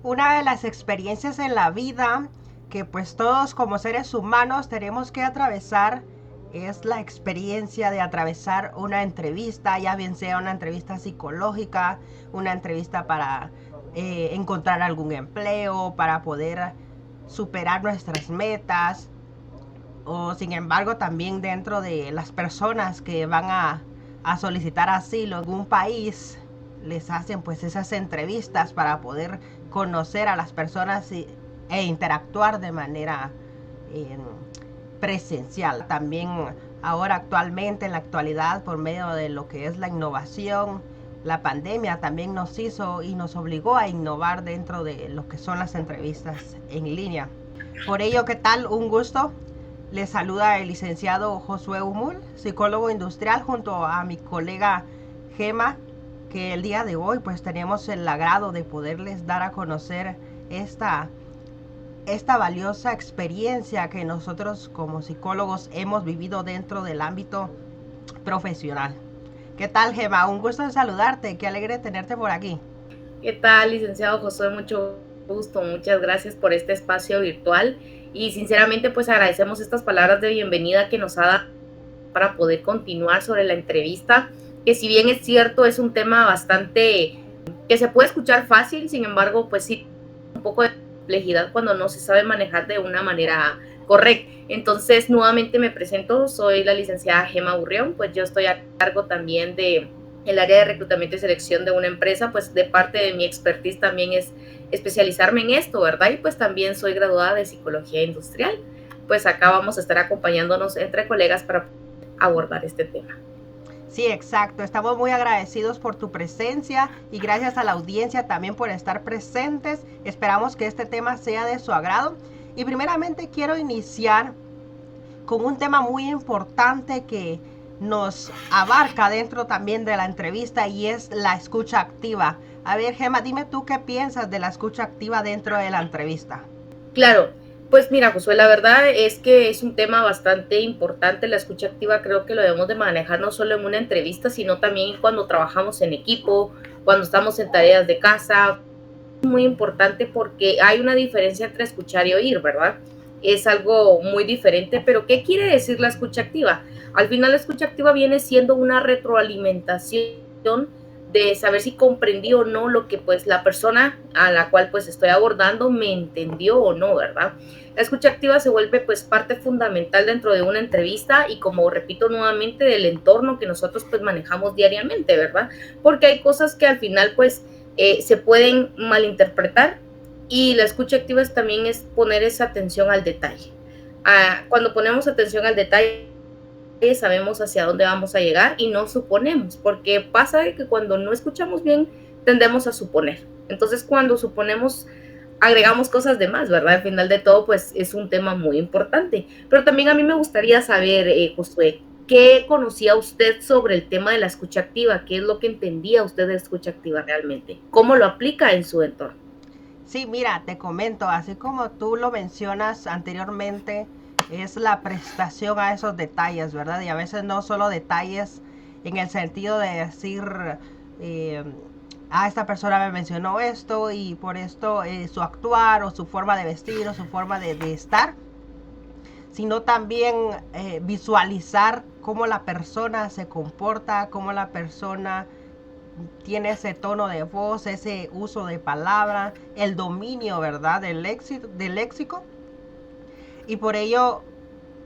Una de las experiencias en la vida que pues todos como seres humanos tenemos que atravesar es la experiencia de atravesar una entrevista, ya bien sea una entrevista psicológica, una entrevista para encontrar algún empleo, para poder superar nuestras metas, o sin embargo también dentro de las personas que van a solicitar asilo en un país, les hacen pues esas entrevistas para poder conocer a las personas e interactuar de manera eh, presencial. También ahora actualmente, en la actualidad, por medio de lo que es la innovación, la pandemia también nos hizo y nos obligó a innovar dentro de lo que son las entrevistas en línea. Por ello, ¿qué tal? Un gusto. Les saluda el licenciado Josué Humul, psicólogo industrial, junto a mi colega Gema, que el día de hoy pues tenemos el agrado de poderles dar a conocer esta valiosa experiencia que nosotros como psicólogos hemos vivido dentro del ámbito profesional. ¿Qué tal, Gema? Un gusto en saludarte, qué alegre tenerte por aquí. ¿Qué tal, licenciado Josué? Mucho gusto, muchas gracias por este espacio virtual y sinceramente pues agradecemos estas palabras de bienvenida que nos ha dado para poder continuar sobre la entrevista, que si bien es cierto es un tema bastante que se puede escuchar fácil, sin embargo pues sí un poco de complejidad cuando no se sabe manejar de una manera correcta. Entonces nuevamente me presento, soy la licenciada Gema Burrión, pues yo estoy a cargo también de el área de reclutamiento y selección de una empresa, pues de parte de mi expertise también es especializarme en esto, ¿verdad? Y pues también soy graduada de psicología industrial. Pues acá vamos a estar acompañándonos entre colegas para abordar este tema. Sí, exacto. Estamos muy agradecidos por tu presencia y gracias a la audiencia también por estar presentes. Esperamos que este tema sea de su agrado. Y primeramente quiero iniciar con un tema muy importante que nos abarca dentro también de la entrevista y es la escucha activa. A ver, Gemma, dime tú qué piensas de la escucha activa dentro de la entrevista. Claro, pues mira, Josué, la verdad es que es un tema bastante importante. La escucha activa creo que lo debemos de manejar no solo en una entrevista, sino también cuando trabajamos en equipo, cuando estamos en tareas de casa. Muy importante porque hay una diferencia entre escuchar y oír, ¿verdad? Es algo muy diferente, pero ¿qué quiere decir la escucha activa? Al final la escucha activa viene siendo una retroalimentación de saber si comprendí o no lo que pues la persona a la cual pues estoy abordando me entendió o no, ¿verdad? La escucha activa se vuelve pues parte fundamental dentro de una entrevista y como repito nuevamente del entorno que nosotros pues manejamos diariamente, ¿verdad? Porque hay cosas que al final pues se pueden malinterpretar y la escucha activa también es poner esa atención al detalle. Cuando ponemos atención al detalle sabemos hacia dónde vamos a llegar y no suponemos, porque pasa que cuando no escuchamos bien tendemos a suponer. Entonces cuando suponemos agregamos cosas de más, ¿verdad? Al final de todo, pues es un tema muy importante. Pero también a mí me gustaría saber, Josué, ¿qué conocía usted sobre el tema de la escucha activa? ¿Qué es lo que entendía usted de escucha activa realmente? ¿Cómo lo aplica en su entorno? Sí, mira, te comento, así como tú lo mencionas anteriormente, es la prestación a esos detalles, ¿verdad? Y a veces no solo detalles en el sentido de decir, eh, esta persona me mencionó esto y por esto su actuar o su forma de vestir o su forma de estar, sino también visualizar cómo la persona se comporta, cómo la persona tiene ese tono de voz, ese uso de palabra, el dominio, ¿verdad? Del léxico. Y por ello,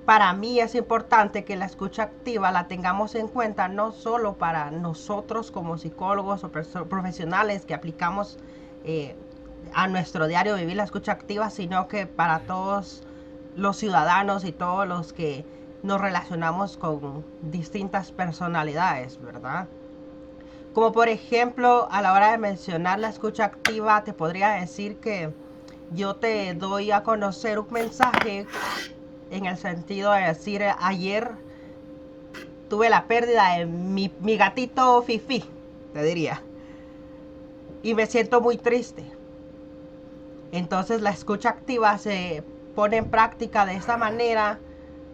para mí es importante que la escucha activa la tengamos en cuenta no solo para nosotros como psicólogos o profesionales que aplicamos eh, a nuestro diario vivir la escucha activa, sino que para todos los ciudadanos y todos los que nos relacionamos con distintas personalidades, ¿verdad? Como por ejemplo, a la hora de mencionar la escucha activa, te podría decir que yo te doy a conocer un mensaje en el sentido de decir, ayer tuve la pérdida de mi gatito Fifi, te diría, y me siento muy triste. Entonces la escucha activa se pone en práctica de esta manera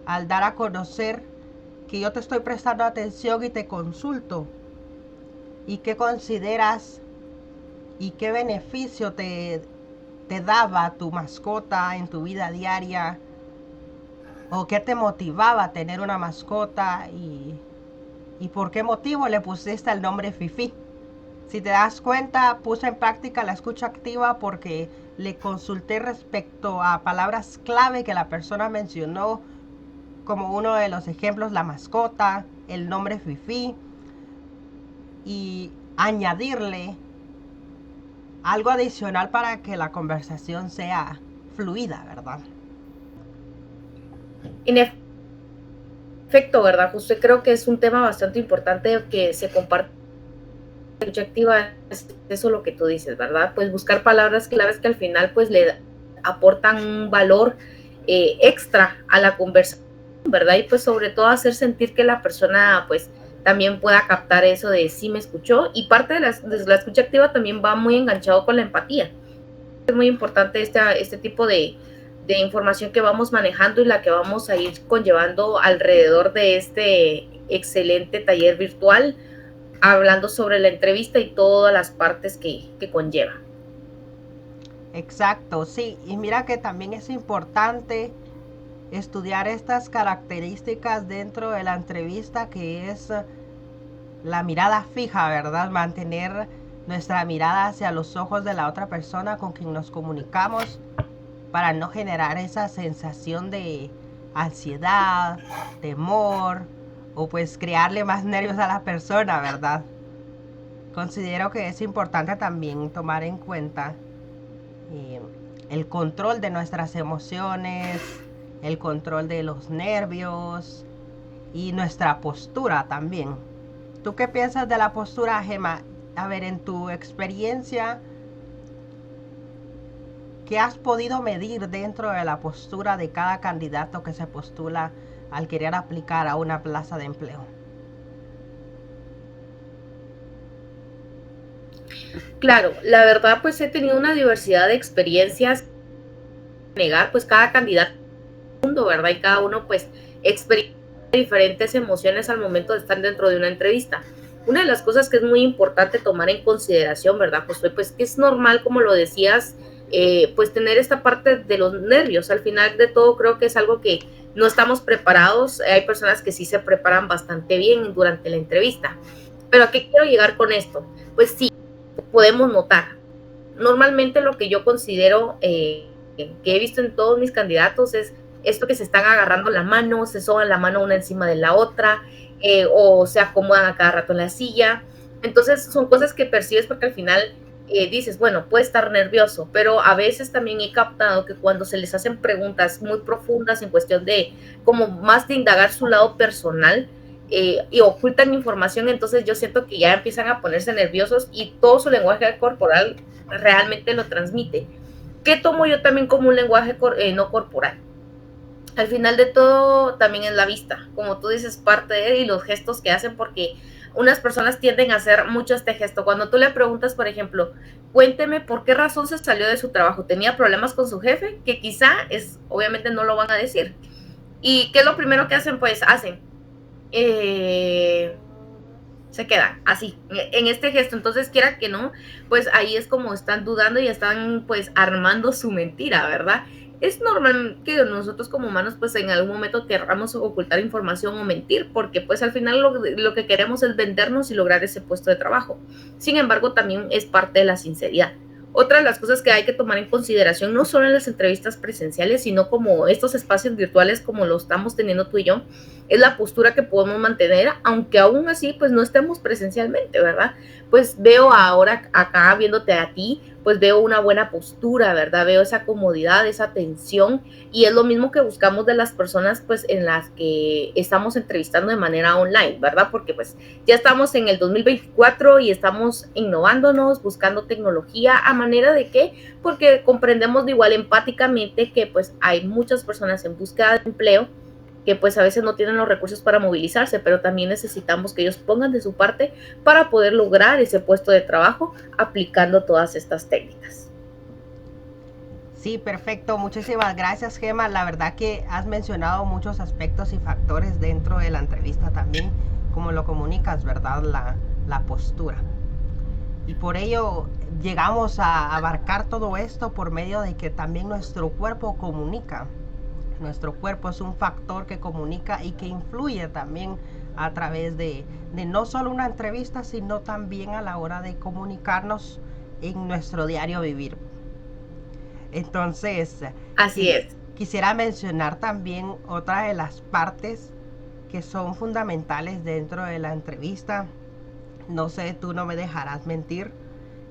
al dar a conocer que yo te estoy prestando atención y te consulto y qué consideras y qué beneficio te te daba tu mascota en tu vida diaria, o qué te motivaba a tener una mascota y por qué motivo le pusiste el nombre Fifi. Si te das cuenta, puse en práctica la escucha activa porque le consulté respecto a palabras clave que la persona mencionó, como uno de los ejemplos, la mascota, el nombre Fifi, y añadirle algo adicional para que la conversación sea fluida, ¿verdad? En efecto, ¿verdad? Usted creo que es un tema bastante importante que se comparte. La escucha activa es eso lo que tú dices, ¿verdad? Pues buscar palabras claves que al final pues le aportan un valor extra a la conversación, ¿verdad? Y pues sobre todo hacer sentir que la persona pues también pueda captar eso de sí me escuchó, y parte de la escucha activa también va muy enganchado con la empatía. Es muy importante este tipo de información que vamos manejando y la que vamos a ir conllevando alrededor de este excelente taller virtual, hablando sobre la entrevista y todas las partes que conlleva. Exacto, sí. Y mira que también es importante estudiar estas características dentro de la entrevista, que es la mirada fija, ¿verdad? Mantener nuestra mirada hacia los ojos de la otra persona con quien nos comunicamos para no generar esa sensación de ansiedad, temor, o pues crearle más nervios a la persona, ¿verdad? Considero que es importante también tomar en cuenta eh, el control de nuestras emociones, el control de los nervios y nuestra postura también. ¿Tú qué piensas de la postura, Gemma? A ver, en tu experiencia, ¿qué has podido medir dentro de la postura de cada candidato que se postula al querer aplicar a una plaza de empleo? Claro, la verdad pues he tenido una diversidad de experiencias, negar pues cada candidato, ¿verdad? Y cada uno pues experimenta diferentes emociones al momento de estar dentro de una entrevista. Una de las cosas que es muy importante tomar en consideración, ¿verdad, Josué? Pues que es normal, como lo decías, pues tener esta parte de los nervios. Al final de todo creo que es algo que no estamos preparados. Hay personas que sí se preparan bastante bien durante la entrevista. Pero ¿a qué quiero llegar con esto? Pues sí, podemos notar. Normalmente lo que yo considero que he visto en todos mis candidatos es esto que se están agarrando la mano, se soban la mano una encima de la otra, o se acomodan a cada rato en la silla. Entonces son cosas que percibes porque al final dices, bueno, puede estar nervioso, pero a veces también he captado que cuando se les hacen preguntas muy profundas en cuestión de como más de indagar su lado personal, y ocultan información, entonces yo siento que ya empiezan a ponerse nerviosos y todo su lenguaje corporal realmente lo transmite. ¿Qué tomo yo también como un lenguaje no corporal? Al final de todo también es la vista, como tú dices, parte de y los gestos que hacen, porque unas personas tienden a hacer mucho este gesto. Cuando tú le preguntas, por ejemplo, cuénteme por qué razón se salió de su trabajo, tenía problemas con su jefe, que quizá obviamente no lo van a decir. ¿Y qué es lo primero que hacen? Pues hacen, se quedan así, en este gesto. Entonces, quiera que no, pues ahí es como están dudando y están pues armando su mentira, ¿verdad? Es normal que nosotros como humanos pues en algún momento queramos ocultar información o mentir, porque pues al final lo que queremos es vendernos y lograr ese puesto de trabajo. Sin embargo, también es parte de la sinceridad. Otra de las cosas que hay que tomar en consideración, no solo en las entrevistas presenciales, sino como estos espacios virtuales como lo estamos teniendo tú y yo, es la postura que podemos mantener, aunque aún así pues no estemos presencialmente, ¿verdad? Pues veo ahora acá viéndote a ti, pues veo una buena postura, ¿verdad? Veo esa comodidad, esa atención, y es lo mismo que buscamos de las personas pues en las que estamos entrevistando de manera online, ¿verdad? Porque pues ya estamos en el 2024 y estamos innovándonos, buscando tecnología, ¿a manera de qué? Porque comprendemos de igual empáticamente que pues hay muchas personas en búsqueda de empleo que pues a veces no tienen los recursos para movilizarse, pero también necesitamos que ellos pongan de su parte para poder lograr ese puesto de trabajo aplicando todas estas técnicas. Sí, perfecto. Muchísimas gracias, Gemma. La verdad que has mencionado muchos aspectos y factores dentro de la entrevista también, como lo comunicas, ¿verdad? La postura. Y por ello llegamos a abarcar todo esto por medio de que también nuestro cuerpo comunica. Nuestro cuerpo es un factor que comunica y que influye también a través de no solo una entrevista, sino también a la hora de comunicarnos en nuestro diario vivir. Entonces, Así es. quisiera mencionar también otra de las partes que son fundamentales dentro de la entrevista. No sé, tú no me dejarás mentir,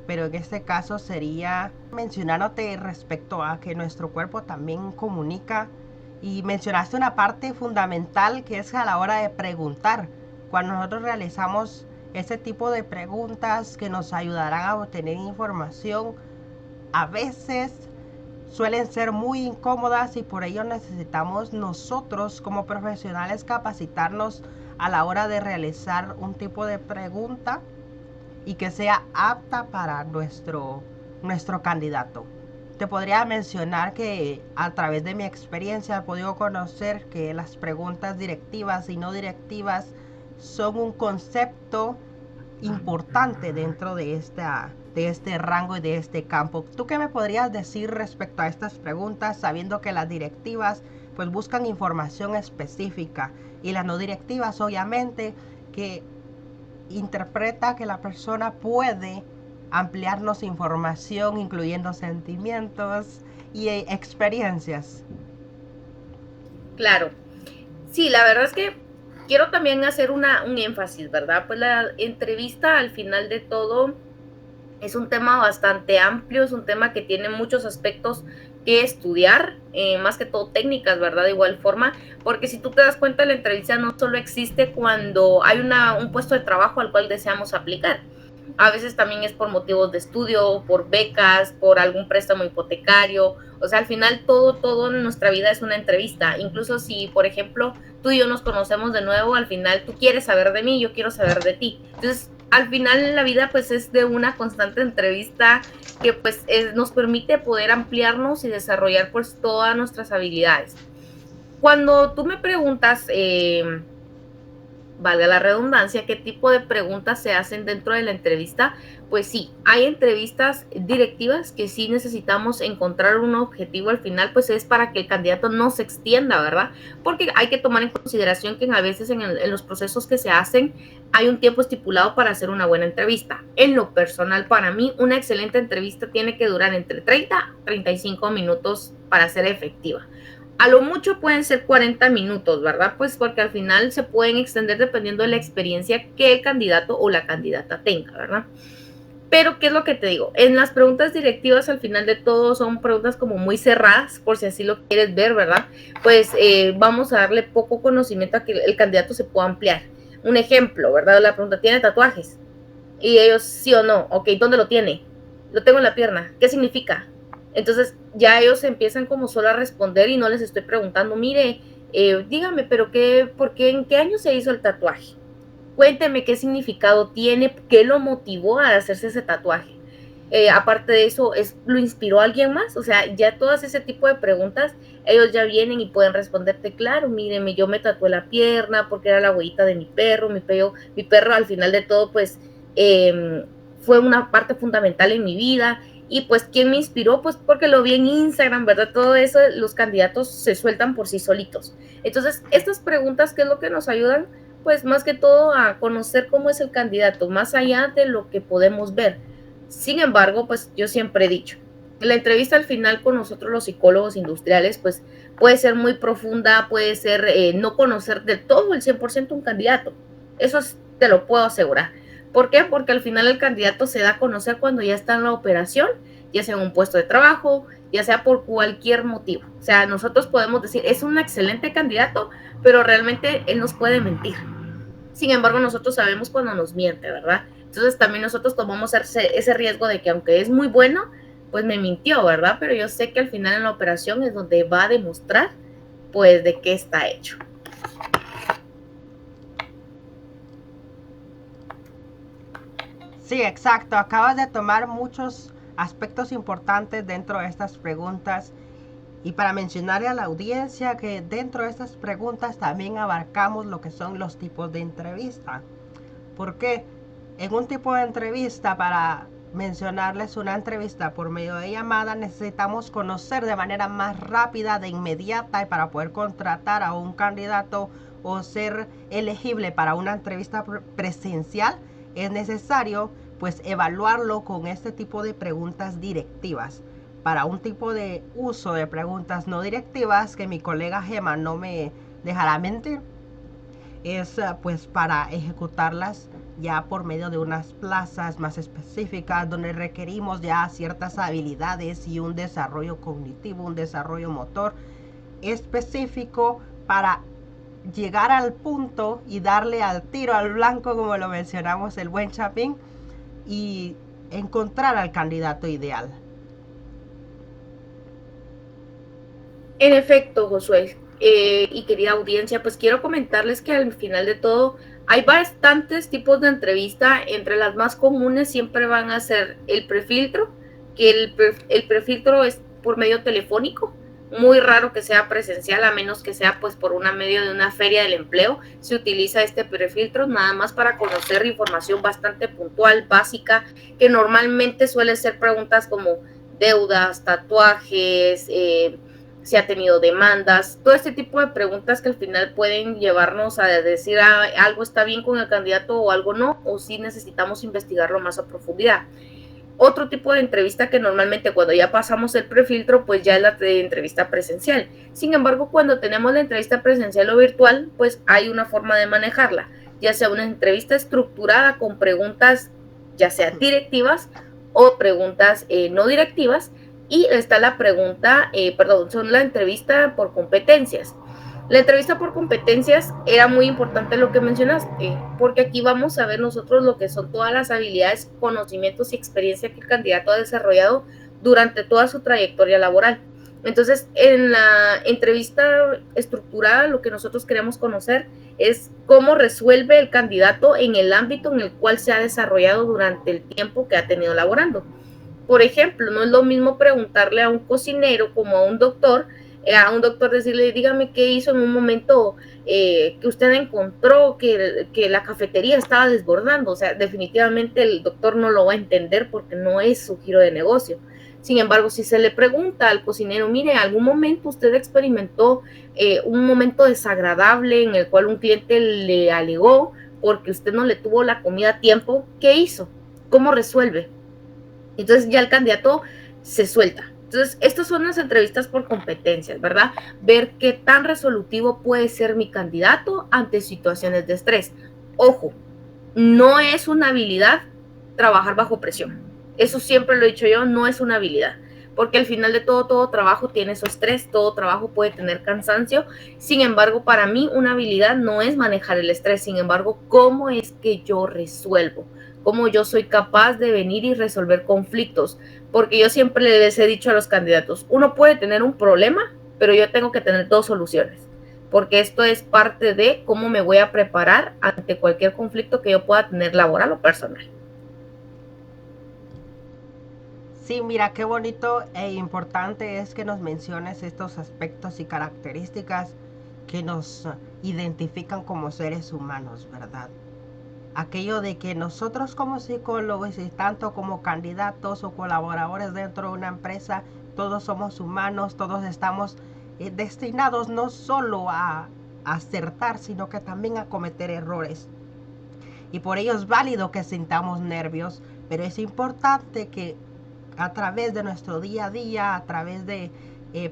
pero en este caso sería mencionándote respecto a que nuestro cuerpo también comunica, y mencionaste una parte fundamental que es a la hora de preguntar. Cuando nosotros realizamos ese tipo de preguntas que nos ayudarán a obtener información, a veces suelen ser muy incómodas y por ello necesitamos nosotros como profesionales capacitarnos a la hora de realizar un tipo de pregunta y que sea apta para nuestro candidato. Te podría mencionar que a través de mi experiencia he podido conocer que las preguntas directivas y no directivas son un concepto importante dentro de este rango y de este campo. ¿Tú qué me podrías decir respecto a estas preguntas, sabiendo que las directivas pues buscan información específica y las no directivas obviamente que interpreta que la persona puede ampliarnos información incluyendo sentimientos y experiencias? Claro. Sí, la verdad es que quiero también hacer un énfasis, ¿verdad? Pues la entrevista al final de todo es un tema bastante amplio, es un tema que tiene muchos aspectos que estudiar, más que todo técnicas, ¿verdad? De igual forma, porque si tú te das cuenta, la entrevista no solo existe cuando hay un puesto de trabajo al cual deseamos aplicar. A veces también es por motivos de estudio, por becas, por algún préstamo hipotecario. O sea, al final todo en nuestra vida es una entrevista. Incluso si, por ejemplo, tú y yo nos conocemos de nuevo, al final tú quieres saber de mí, yo quiero saber de ti. Entonces, al final en la vida pues es de una constante entrevista que pues nos permite poder ampliarnos y desarrollar pues todas nuestras habilidades. Cuando tú me preguntas, valga la redundancia, qué tipo de preguntas se hacen dentro de la entrevista, pues sí, hay entrevistas directivas que sí necesitamos encontrar un objetivo al final, pues es para que el candidato no se extienda, ¿verdad? Porque hay que tomar en consideración que a veces en los procesos que se hacen hay un tiempo estipulado para hacer una buena entrevista. En lo personal, para mí, una excelente entrevista tiene que durar entre 30 a 35 minutos para ser efectiva. A lo mucho pueden ser 40 minutos, ¿verdad? Pues porque al final se pueden extender dependiendo de la experiencia que el candidato o la candidata tenga, ¿verdad? Pero, ¿qué es lo que te digo? En las preguntas directivas, al final de todo, son preguntas como muy cerradas, por si así lo quieres ver, ¿verdad? Pues vamos a darle poco conocimiento a que el candidato se pueda ampliar. Un ejemplo, ¿verdad? La pregunta, ¿tiene tatuajes? Y ellos, sí o no. Ok, ¿dónde lo tiene? Lo tengo en la pierna. ¿Qué significa? Entonces ya ellos empiezan como solo a responder y no les estoy preguntando, mire, dígame, pero ¿por qué, en qué año se hizo el tatuaje? Cuénteme qué significado tiene, qué lo motivó a hacerse ese tatuaje. Aparte de eso, ¿lo inspiró a alguien más? O sea, ya todas ese tipo de preguntas, ellos ya vienen y pueden responderte, claro, míreme, yo me tatué la pierna porque era la huellita de mi perro, mi perro al final de todo, pues, fue una parte fundamental en mi vida. Y pues, ¿quién me inspiró? Pues porque lo vi en Instagram, ¿verdad? Todo eso, los candidatos se sueltan por sí solitos. Entonces, estas preguntas, ¿qué es lo que nos ayudan? Pues más que todo a conocer cómo es el candidato, más allá de lo que podemos ver. Sin embargo, pues yo siempre he dicho, la entrevista al final con nosotros los psicólogos industriales, pues puede ser muy profunda, puede ser no conocer del todo el 100% un candidato. Eso te lo puedo asegurar. ¿Por qué? Porque al final el candidato se da a conocer cuando ya está en la operación, ya sea en un puesto de trabajo, ya sea por cualquier motivo. O sea, nosotros podemos decir, es un excelente candidato, pero realmente él nos puede mentir. Sin embargo, nosotros sabemos cuando nos miente, ¿verdad? Entonces también nosotros tomamos ese riesgo de que aunque es muy bueno, pues me mintió, ¿verdad? Pero yo sé que al final en la operación es donde va a demostrar, pues, de qué está hecho. Sí, exacto. Acabas de tomar muchos aspectos importantes dentro de estas preguntas. Y para mencionarle a la audiencia que dentro de estas preguntas también abarcamos lo que son los tipos de entrevista. Porque en un tipo de entrevista, para mencionarles una entrevista por medio de llamada, necesitamos conocer de manera más rápida, de inmediata, y para poder contratar a un candidato o ser elegible para una entrevista presencial, es necesario pues evaluarlo con este tipo de preguntas directivas. Para un tipo de uso de preguntas no directivas, que mi colega Gema no me dejará mentir, es pues para ejecutarlas ya por medio de unas plazas más específicas donde requerimos ya ciertas habilidades y un desarrollo cognitivo, un desarrollo motor específico para llegar al punto y darle al tiro al blanco, como lo mencionamos el buen Chapín, y encontrar al candidato ideal. En efecto, Josué y querida audiencia, pues quiero comentarles que al final de todo hay bastantes tipos de entrevista. Entre las más comunes siempre van a ser el prefiltro, que el prefiltro es por medio telefónico. Muy raro que sea presencial, a menos que sea pues por una medio de una feria del empleo. Se utiliza este prefiltro nada más para conocer información bastante puntual, básica, que normalmente suele ser preguntas como deudas, tatuajes, si ha tenido demandas, todo este tipo de preguntas que al final pueden llevarnos a decir algo está bien con el candidato o algo no, o si necesitamos investigarlo más a profundidad. Otro tipo de entrevista que normalmente cuando ya pasamos el prefiltro, pues ya es la entrevista presencial. Sin embargo, cuando tenemos la entrevista presencial o virtual, pues hay una forma de manejarla, ya sea una entrevista estructurada con preguntas ya sea directivas o preguntas no directivas, y está la pregunta, son la entrevista por competencias. La entrevista por competencias era muy importante lo que mencionaste, porque aquí vamos a ver nosotros lo que son todas las habilidades, conocimientos y experiencia que el candidato ha desarrollado durante toda su trayectoria laboral. Entonces, en la entrevista estructurada, lo que nosotros queremos conocer es cómo resuelve el candidato en el ámbito en el cual se ha desarrollado durante el tiempo que ha tenido laborando. Por ejemplo, no es lo mismo preguntarle a un cocinero como a un doctor decirle, dígame qué hizo en un momento que usted encontró que la cafetería estaba desbordando. O sea, definitivamente el doctor no lo va a entender porque no es su giro de negocio. Sin embargo, si se le pregunta al cocinero, mire, ¿en algún momento usted experimentó un momento desagradable en el cual un cliente le alegó porque usted no le tuvo la comida a tiempo? ¿Qué hizo? ¿Cómo resuelve? Entonces ya el candidato se suelta. Entonces, estas son las entrevistas por competencias, ¿verdad? Ver qué tan resolutivo puede ser mi candidato ante situaciones de estrés. Ojo, no es una habilidad trabajar bajo presión. Eso siempre lo he dicho yo, no es una habilidad. Porque al final de todo trabajo tiene su estrés, todo trabajo puede tener cansancio. Sin embargo, para mí una habilidad no es manejar el estrés. Sin embargo, ¿cómo es que yo resuelvo? ¿Cómo yo soy capaz de venir y resolver conflictos? Porque yo siempre les he dicho a los candidatos, uno puede tener un problema, pero yo tengo que tener dos soluciones. Porque esto es parte de cómo me voy a preparar ante cualquier conflicto que yo pueda tener laboral o personal. Sí, mira, qué bonito e importante es que nos menciones estos aspectos y características que nos identifican como seres humanos, ¿verdad? Aquello de que nosotros como psicólogos y tanto como candidatos o colaboradores dentro de una empresa, todos somos humanos, todos estamos destinados no solo a acertar, sino que también a cometer errores. Y por ello es válido que sintamos nervios, pero es importante que a través de nuestro día a día, a través de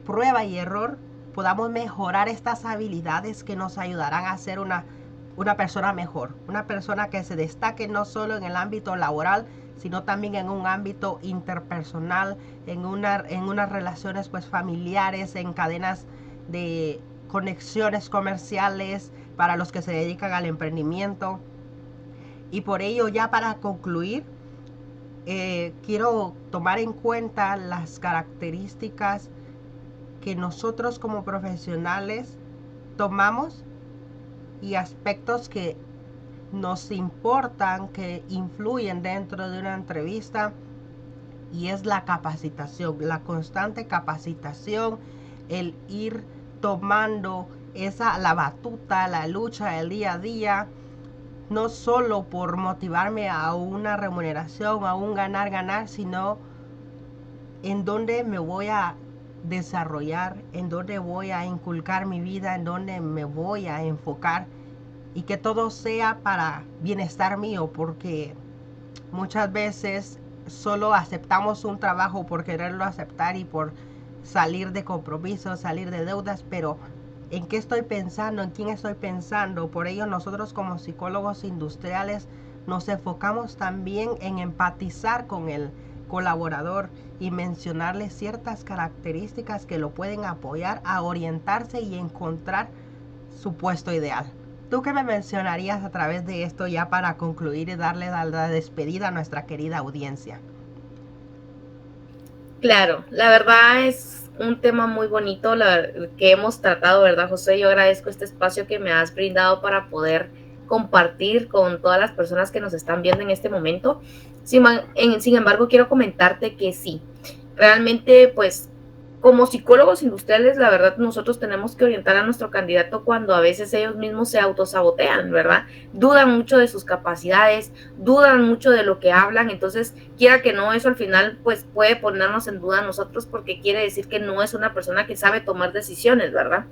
prueba y error, podamos mejorar estas habilidades que nos ayudarán a ser una persona mejor, una persona que se destaque no solo en el ámbito laboral, sino también en un ámbito interpersonal, en unas relaciones pues familiares, en cadenas de conexiones comerciales para los que se dedican al emprendimiento. Y por ello, ya para concluir, quiero tomar en cuenta las características que nosotros como profesionales tomamos y aspectos que nos importan, que influyen dentro de una entrevista, y es la capacitación, la constante capacitación, el ir tomando la batuta, la lucha del día a día no solo por motivarme a una remuneración, a un ganar, sino en dónde me voy a desarrollar, en dónde voy a inculcar mi vida, en dónde me voy a enfocar y que todo sea para bienestar mío, porque muchas veces solo aceptamos un trabajo por quererlo aceptar y por salir de compromisos, salir de deudas, pero ¿en qué estoy pensando? ¿En quién estoy pensando? Por ello nosotros como psicólogos industriales nos enfocamos también en empatizar con el colaborador y mencionarle ciertas características que lo pueden apoyar a orientarse y encontrar su puesto ideal. ¿Tú qué me mencionarías a través de esto ya para concluir y darle la despedida a nuestra querida audiencia? Claro, la verdad es un tema muy bonito que hemos tratado, ¿verdad, José? Yo agradezco este espacio que me has brindado para poder compartir con todas las personas que nos están viendo en este momento. Sin embargo, quiero comentarte que sí, realmente, pues, como psicólogos industriales, la verdad, nosotros tenemos que orientar a nuestro candidato cuando a veces ellos mismos se autosabotean, ¿verdad? Dudan mucho de sus capacidades, dudan mucho de lo que hablan, entonces, quiera que no, eso al final, pues, puede ponernos en duda a nosotros porque quiere decir que no es una persona que sabe tomar decisiones, ¿verdad?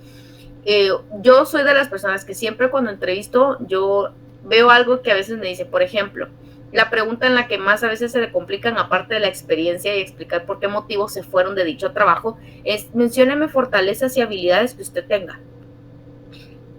Yo soy de las personas que siempre cuando entrevisto, yo veo algo que a veces me dice, por ejemplo, la pregunta en la que más a veces se le complican, aparte de la experiencia y explicar por qué motivos se fueron de dicho trabajo, es mencióneme fortalezas y habilidades que usted tenga.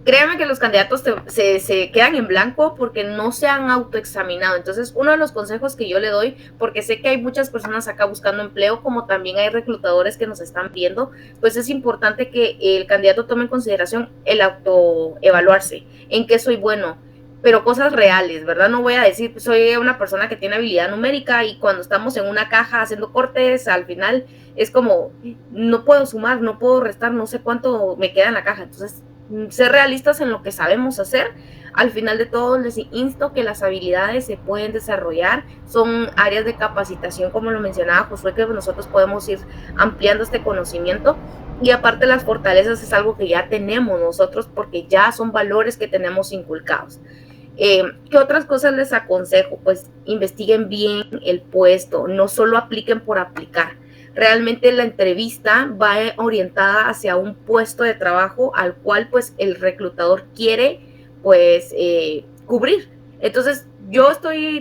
Créanme que los candidatos se quedan en blanco porque no se han autoexaminado. Entonces, uno de los consejos que yo le doy, porque sé que hay muchas personas acá buscando empleo, como también hay reclutadores que nos están viendo, pues es importante que el candidato tome en consideración el autoevaluarse, en qué soy bueno, pero cosas reales, ¿verdad? No voy a decir, pues, soy una persona que tiene habilidad numérica y cuando estamos en una caja haciendo cortes, al final es como, no puedo sumar, no puedo restar, no sé cuánto me queda en la caja. Entonces, ser realistas en lo que sabemos hacer. Al final de todo, les insto que las habilidades se pueden desarrollar, son áreas de capacitación, como lo mencionaba Josué, que nosotros podemos ir ampliando este conocimiento. Y aparte las fortalezas es algo que ya tenemos nosotros porque ya son valores que tenemos inculcados. ¿Qué otras cosas les aconsejo? Pues investiguen bien el puesto, no solo apliquen por aplicar. Realmente la entrevista va orientada hacia un puesto de trabajo al cual pues el reclutador quiere pues cubrir. Entonces yo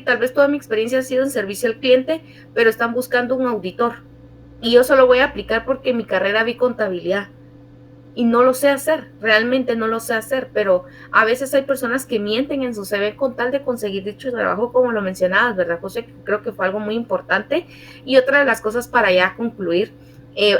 tal vez toda mi experiencia ha sido en servicio al cliente, pero están buscando un auditor y yo solo voy a aplicar porque en mi carrera vi contabilidad y no lo sé hacer, realmente no lo sé hacer, pero a veces hay personas que mienten en su CV con tal de conseguir dicho trabajo, como lo mencionabas, ¿verdad, José? Creo que fue algo muy importante. Y otra de las cosas para ya concluir,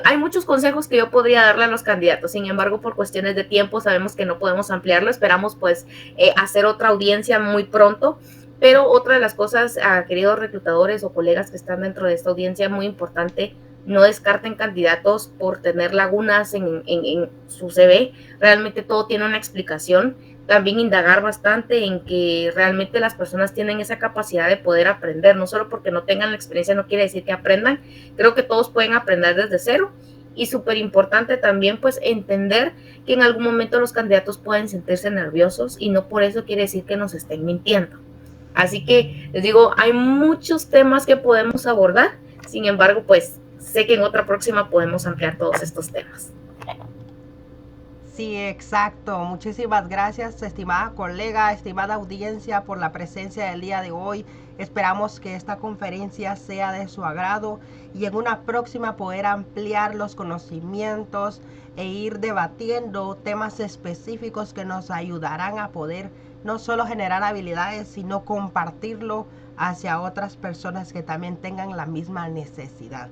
hay muchos consejos que yo podría darle a los candidatos, sin embargo, por cuestiones de tiempo sabemos que no podemos ampliarlo, esperamos pues hacer otra audiencia muy pronto. Pero otra de las cosas, queridos reclutadores o colegas que están dentro de esta audiencia, muy importante, no descarten candidatos por tener lagunas en su CV. Realmente todo tiene una explicación. También indagar bastante en que realmente las personas tienen esa capacidad de poder aprender, no solo porque no tengan la experiencia no quiere decir que aprendan. Creo que todos pueden aprender desde cero. Y súper importante también pues entender que en algún momento los candidatos pueden sentirse nerviosos y no por eso quiere decir que nos estén mintiendo. Así que les digo, hay muchos temas que podemos abordar, sin embargo pues sé que en otra próxima podemos ampliar todos estos temas. Sí, exacto. Muchísimas gracias, estimada colega, estimada audiencia, por la presencia del día de hoy. Esperamos que esta conferencia sea de su agrado y en una próxima poder ampliar los conocimientos e ir debatiendo temas específicos que nos ayudarán a poder no solo generar habilidades, sino compartirlo hacia otras personas que también tengan la misma necesidad.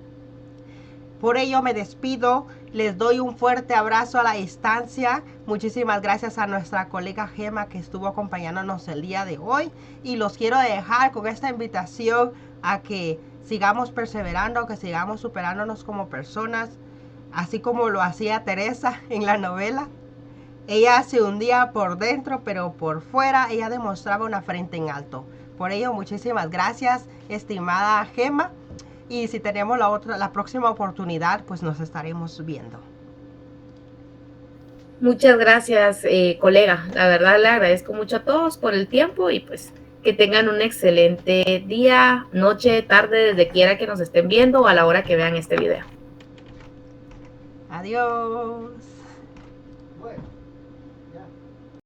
Por ello me despido, les doy un fuerte abrazo a la distancia. Muchísimas gracias a nuestra colega Gema que estuvo acompañándonos el día de hoy. Y los quiero dejar con esta invitación a que sigamos perseverando, que sigamos superándonos como personas, así como lo hacía Teresa en la novela. Ella se hundía por dentro, pero por fuera ella demostraba una frente en alto. Por ello, muchísimas gracias, estimada Gema. Y si tenemos la próxima oportunidad, pues nos estaremos viendo. Muchas gracias, colega. La verdad le agradezco mucho a todos por el tiempo y pues que tengan un excelente día, noche, tarde, desde quiera que nos estén viendo o a la hora que vean este video. Adiós.